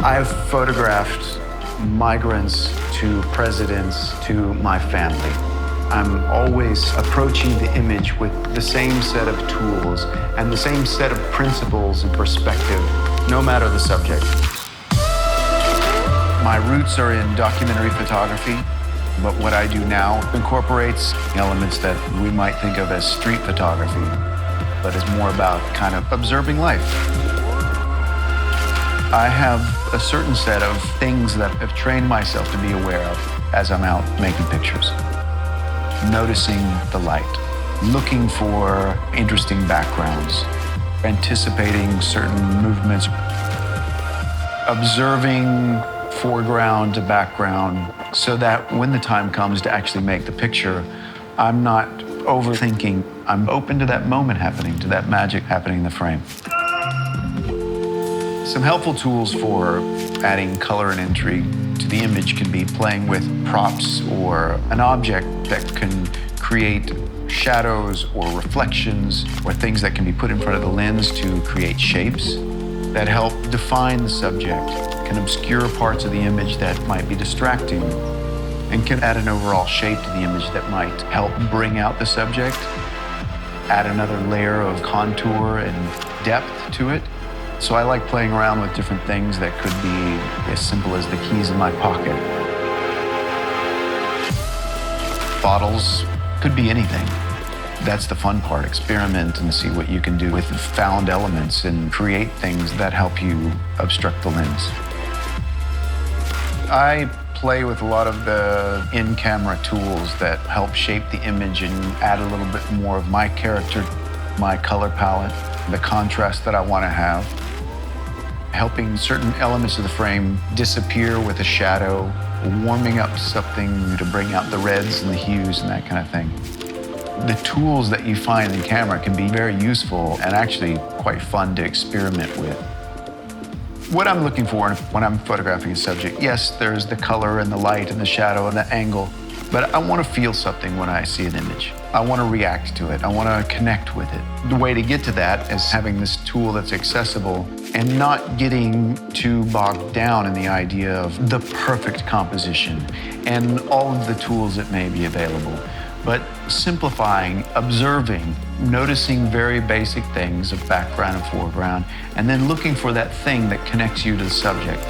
I've photographed migrants to presidents to my family. I'm always approaching the image with the same set of tools and the same set of principles and perspective, no matter the subject. My roots are in documentary photography, but what I do now incorporates elements that we might think of as street photography, but is more about kind of observing life. I have a certain set of things that I've trained myself to be aware of as I'm out making pictures. Noticing the light, looking for interesting backgrounds, anticipating certain movements, observing foreground to background so that when the time comes to actually make the picture, I'm not overthinking. I'm open to that moment happening, to that magic happening in the frame. Some helpful tools for adding color and intrigue to the image can be playing with props or an object that can create shadows or reflections or things that can be put in front of the lens to create shapes that help define the subject, can obscure parts of the image that might be distracting, and can add an overall shape to the image that might help bring out the subject, add another layer of contour and depth to it. So I like playing around with different things that could be as simple as the keys in my pocket. Bottles could be anything. That's the fun part. Experiment and see what you can do with found elements and create things that help you obstruct the lens. I play with a lot of the in-camera tools that help shape the image and add a little bit more of my character, my color palette, the contrast that I want to have. Helping certain elements of the frame disappear with a shadow, warming up something to bring out the reds and the hues and that kind of thing. The tools that you find in camera can be very useful and actually quite fun to experiment with. What I'm looking for when I'm photographing a subject, yes, there's the color and the light and the shadow and the angle, but I want to feel something when I see an image. I want to react to it. I want to connect with it. The way to get to that is having this tool that's accessible and not getting too bogged down in the idea of the perfect composition and all of the tools that may be available, but simplifying, observing, noticing very basic things of background and foreground, and then looking for that thing that connects you to the subject.